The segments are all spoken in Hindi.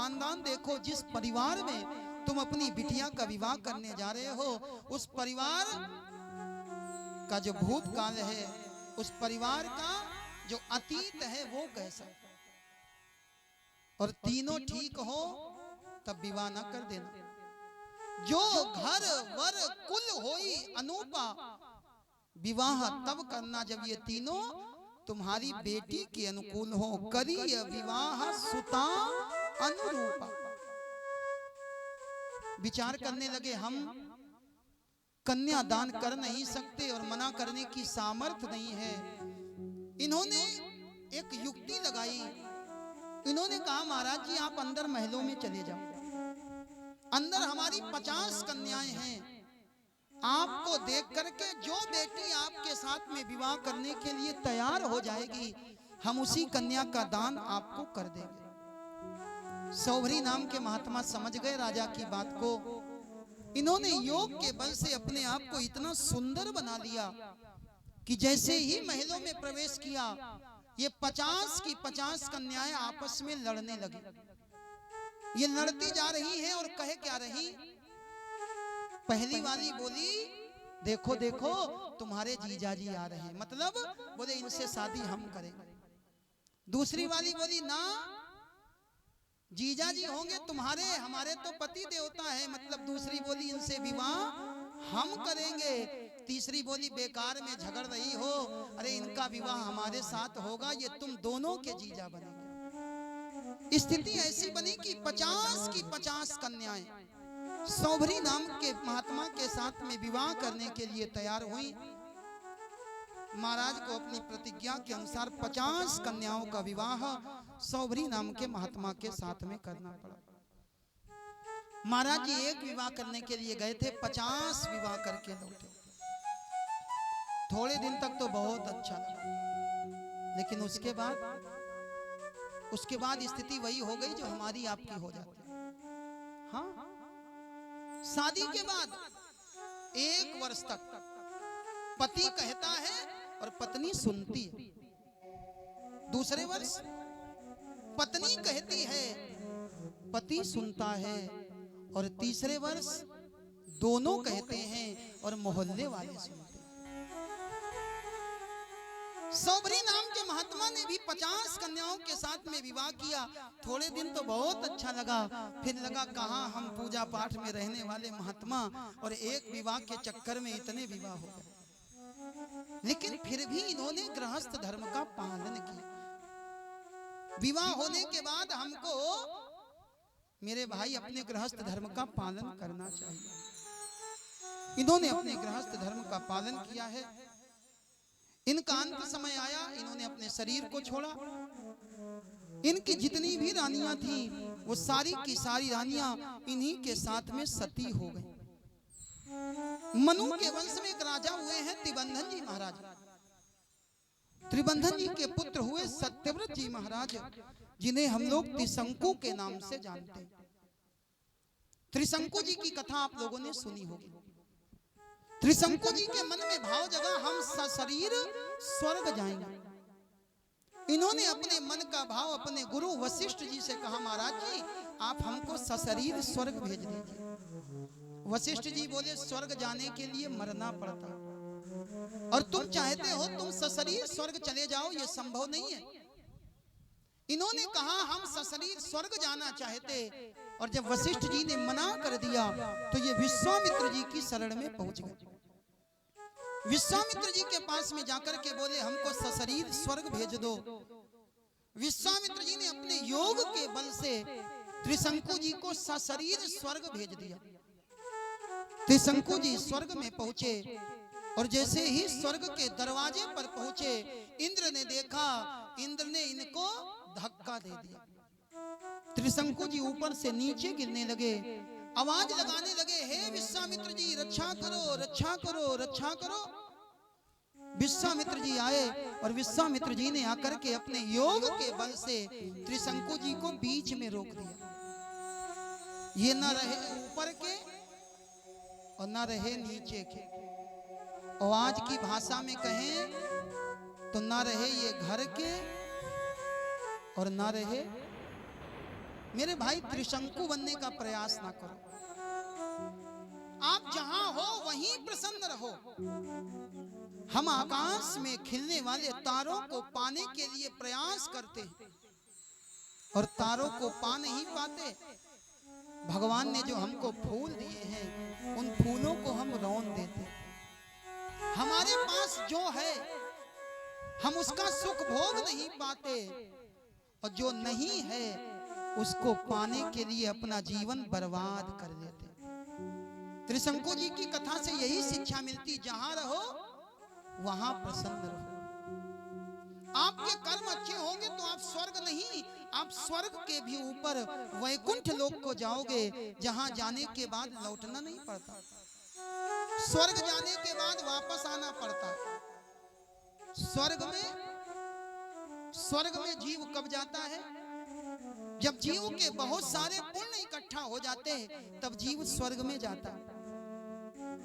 खानदान देखो, जिस परिवार में तुम अपनी बिटिया का विवाह करने जा रहे हो, उस परिवार का जो भूतकाल है, उस परिवार का जो अतीत है वो कैसा, और तीनों ठीक हो तब विवाह ना कर देना। जो घर वर कुल होई अनूपा, विवाह तब करना जब ये तीनों तुम्हारी बेटी के अनुकूल हो। करी विवाह सुता अनुरूपा। विचार करने लगे, हम कन्या दान कर नहीं सकते और मना करने की सामर्थ्य नहीं है। इन्होंने एक युक्ति लगाई। इन्होंने कहा, महाराज जी आप अंदर महलों में चले जाओ, अंदर हमारी 50 कन्याएं हैं, आपको देख करके जो बेटी आपके साथ में विवाह करने के लिए तैयार हो जाएगी, हम उसी कन्या का दान आपको कर देंगे। सौभरी नाम के महात्मा समझ गए राजा की बात को। इन्होंने योग के बल से अपने आप को इतना सुंदर बना लिया कि जैसे ही महलों में प्रवेश किया, ये 50 की 50 कन्याएं आपस में लड़ने लगी। ये लड़ती जा रही हैं और कहे क्या रही? पहली वाली बोली, देखो देखो तुम्हारे जीजा जी आ रहे हैं, मतलब बोले इनसे शादी हम करेंगे। दूसरी वाली बोली, ना जीजा जी होंगे तुम्हारे, हमारे तो पति देवता है, मतलब दूसरी बोली इनसे विवाह हम करेंगे। तीसरी बोली, बेकार में झगड़ रही हो, अरे इनका विवाह हमारे साथ होगा, ये तुम दोनों के जीजा बनेंगे। स्थिति ऐसी बनी कि 50 की 50 कन्याएं सौभरी नाम के महात्मा के साथ में विवाह करने के लिए तैयार हुई। महाराज को अपनी प्रतिज्ञा के अनुसार 50 कन्याओं का विवाह सौभरी नाम के महात्मा के साथ में करना पड़ा। महाराज जी एक विवाह करने के लिए गए थे, 50 विवाह करके लौटे। थोड़े दिन तक तो बहुत अच्छा लगा, लेकिन उसके बाद स्थिति वही हो गई जो हमारी आपकी हो जाती है। हाँ, शादी के बाद 1 वर्ष तक पति कहता है और पत्नी सुनती है। दूसरे वर्ष पत्नी कहती है, पति सुनता है, और तीसरे वर्ष दोनों कहते हैं और मोहल्ले वाले सुनते हैं। सौभरी नाम के महात्मा ने भी 50 कन्याओं के साथ में विवाह किया। थोड़े दिन तो बहुत अच्छा लगा, फिर लगा कहाँ हम पूजा पाठ में रहने वाले महात्मा, और एक विवाह के चक्कर में इतने विवाह हो गए। लेकिन फिर भी इन्होंने गृहस्थ धर्म का पालन किया। विवाह होने के बाद हमको मेरे भाई अपने गृहस्थ धर्म का पालन करना चाहिए। इन्होंने अपने गृहस्थ धर्म का पालन किया है। इनका अंत समय आया, इन्होंने अपने शरीर को छोड़ा। इनकी जितनी भी रानियां थी, वो सारी की सारी रानियां इन्हीं के साथ में सती हो गई। मनु के वंश में एक राजा हुए हैं त्रिबंधन जी महाराज। त्रिबंधन जी के पुत्र हुए सत्यव्रत जी महाराज, जिन्हें हम लोग त्रिशंकु के नाम से जानते हैं। त्रिशंकु जी की कथा आप लोगों ने सुनी होगी। त्रिशंकु जी के मन में भाव जगा, हम सशरीर स्वर्ग जाएंगे। इन्होंने अपने मन का भाव अपने गुरु वशिष्ठ जी से कहा, महाराज जी आप हमको सशरीर स्वर्ग भेज दीजिए। वशिष्ठ जी बोले, स्वर्ग जाने के लिए मरना पड़ता, और तुम चाहते हो तुम सशरीर स्वर्ग चले जाओ, ये संभव नहीं है। इन्होंने कहा हम सशरीर स्वर्ग जाना चाहते, और जब वशिष्ठ जी ने मना कर दिया तो ये विश्वामित्र जी की शरण में पहुंच गए। विश्वामित्र जी के पास में जाकर के बोले, हमको सशरीर स्वर्ग भेज दो। विश्वामित्र जी ने अपने योग के बल से त्रिशंकु जी को सशरीर स्वर्ग भेज दिया। त्रिशंकु जी स्वर्ग में पहुंचे, और जैसे ही स्वर्ग के दरवाजे पर पहुंचे, इंद्र ने देखा, इंद्र ने इनको धक्का दे दिया। त्रिशंकु जी ऊपर से नीचे गिरने लगे, आवाज लगाने लगे, हे विश्वामित्र जी रक्षा करो, रक्षा करो, रक्षा करो। विश्वामित्र जी आए, और विश्वामित्र जी ने आकर के अपने योग के बल से त्रिशंकु जी को बीच में रोक दिया। ये न रहे ऊपर के और न रहे नीचे के, और आज की भाषा में कहें तो ना रहे ये घर के और ना रहे मेरे भाई त्रिशंकु बनने का प्रयास ना करो। आप जहां हो वहीं प्रसन्न रहो। हम आकाश में खिलने वाले तारों को पाने के लिए प्रयास करते हैं और तारों को पा नहीं पाते। भगवान ने जो हमको फूल दिए हैं उन फूलों को हम रौंद देते। हमारे पास जो है हम उसका सुख भोग नहीं पाते और जो नहीं है उसको पाने के लिए अपना जीवन बर्बाद कर देते। त्रिशंकु जी की कथा से यही शिक्षा मिलती, जहां रहो वहां प्रसन्न रहो। आपके कर्म अच्छे होंगे तो आप स्वर्ग नहीं, आप स्वर्ग के भी ऊपर वैकुंठ लोक को जाओगे, जहां जाने के बाद लौटना नहीं पड़ता। स्वर्ग जाने के बाद वापस आना पड़ता। स्वर्ग में जीव कब जाता है? जब जीव के बहुत सारे पुण्य इकट्ठा हो जाते हैं तब जीव स्वर्ग में जाता है।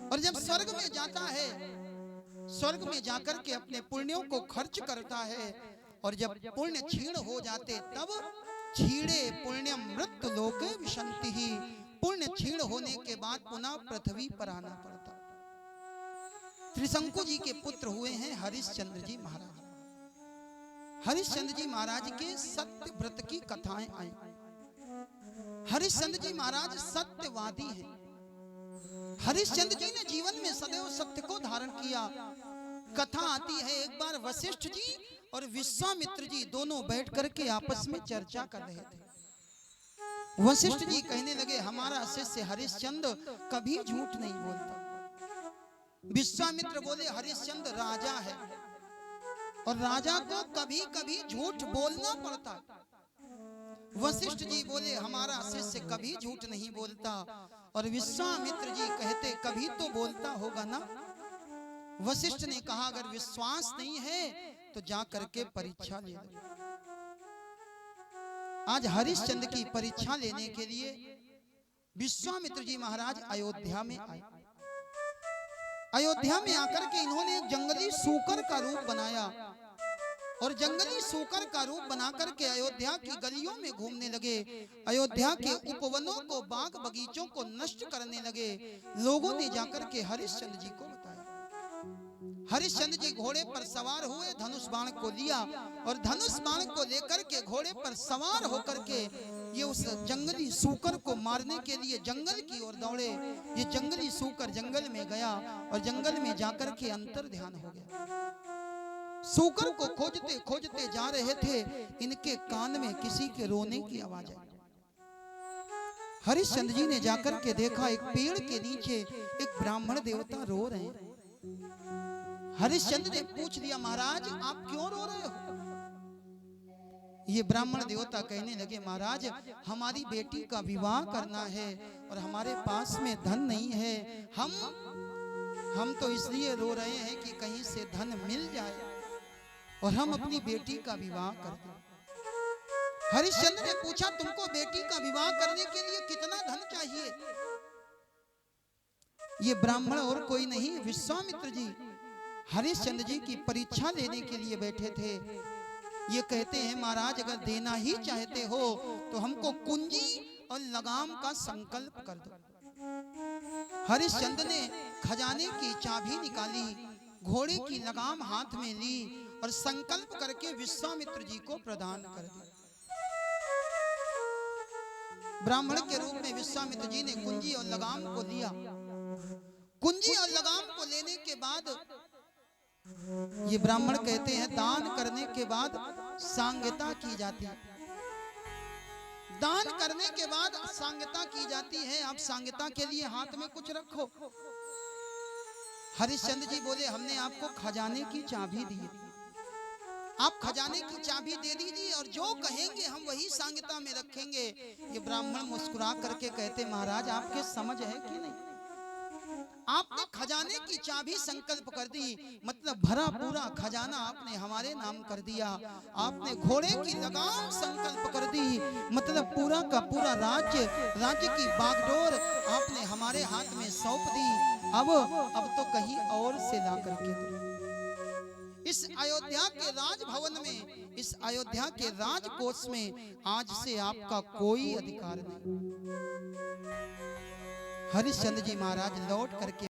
और जब स्वर्ग में जाता है, स्वर्ग में जाकर के अपने पुण्यों को खर्च करता है और जब पुण्य क्षीण हो जाते तब क्षीणे पुण्यम मृत्यु लोके विशन्ति ही, पुण्य क्षीण होने के बाद पुनः पृथ्वी पर आना पड़ता। त्रिशंकु जी के पुत्र हुए हैं हरिश्चंद्र जी महाराज। हरिश्चंद्र जी महाराज के सत्य व्रत की कथाएं आई। हरिश्चंद्र जी महाराज सत्यवादी हैं। हरिश्चंद्र जी ने जीवन में सदैव सत्य को धारण किया। कथा आती है, एक बार वशिष्ठ जी और विश्वामित्र जी दोनों बैठ करके आपस में चर्चा कर रहे थे। वशिष्ठ जी कहने लगे, हमारा शिष्य हरिश्चंद्र कभी झूठ नहीं बोलता। विश्वामित्र बोले, हरिश्चंद्र राजा है और राजा को कभी कभी झूठ बोलना पड़ता। वशिष्ठ जी बोले, हमारा शिष्य कभी झूठ नहीं बोलता। और विश्वामित्र जी कहते, कभी तो बोलता होगा ना। वशिष्ठ ने कहा, अगर विश्वास नहीं है तो जा करके परीक्षा ले लो। आज हरिश्चंद्र की परीक्षा लेने के लिए विश्वामित्र जी महाराज अयोध्या में आए। अयोध्या में आकर के इन्होंने एक जंगली सूकर का रूप बनाया और जंगली सूकर का रूप बनाकर के अयोध्या की गलियों में घूमने लगे। अयोध्या के उपवनों को, बाग बगीचों को नष्ट करने लगे। लोगों ने जाकर के हरिश्चंद्र जी को बताया। हरिश्चंद्र जी घोड़े पर सवार हुए, धनुष बाण को लिया और धनुष बाण को लेकर के घोड़े पर सवार होकर के ये उस जंगली सूकर को मारने के लिए जंगल की ओर दौड़े। ये जंगली सूकर जंगल में गया और जंगल में जाकर के अंतर ध्यान हो गया। सूकर को खोजते खोजते जा रहे थे, इनके कान में किसी के रोने की आवाज आई। हरिश्चंद्र जी ने जाकर के देखा, एक पेड़ के नीचे एक ब्राह्मण देवता रो रहे हैं। हरिश्चंद्र ने पूछ लिया, महाराज आप क्यों रो रहे हो? ये ब्राह्मण देवता कहने लगे, महाराज हमारी बेटी का विवाह करना है और हमारे पास में धन नहीं है। हम तो इसलिए रो रहे हैं कि कहीं से धन मिल जाए और हम अपनी बेटी का विवाह कर दें। हरिश्चंद्र ने पूछा, तुमको बेटी का विवाह करने के लिए कितना धन चाहिए? ये ब्राह्मण और कोई नहीं, विश्वामित्र जी हरिश्चंद्र जी की परीक्षा लेने के लिए बैठे थे। ये कहते हैं, महाराज अगर देना ही चाहते हो तो हमको कुंजी और लगाम का संकल्प कर दो। हरिश्चंद्र ने खजाने की चाबी निकाली, घोड़े की लगाम हाथ में ली और संकल्प करके विश्वामित्र जी को प्रदान कर दिया। ब्राह्मण के रूप में विश्वामित्र जी ने कुंजी और लगाम को लिया। कुंजी और लगाम को लेने के बाद ये ब्राह्मण कहते हैं, दान करने के बाद सांगता की जाती है। दान करने के बाद सांगता की जाती है। आप सांगता के लिए हाथ में कुछ रखो। हरिश्चंद्र जी बोले, हमने आपको खजाने की चाबी दी, आप खजाने की चाबी दे दीजिए और जो कहेंगे हम वही सांगता में रखेंगे। ये ब्राह्मण मुस्कुरा करके कहते, महाराज आपके समझ है कि नहीं, आपने खजाने की चाबी संकल्प कर दी, मतलब भरा पूरा खजाना आपने हमारे नाम कर दिया। आपने घोड़े की लगाम संकल्प कर दी, मतलब पूरा का पूरा राज्य की बागडोर आपने हमारे हाथ में सौंप दी। अब तो कहीं और से ला करके दो। इस अयोध्या के राजभवन में, इस अयोध्या के राजकोष में आज से आपका कोई अधिकार नहीं। हरिश्चंद्र जी महाराज लौट करके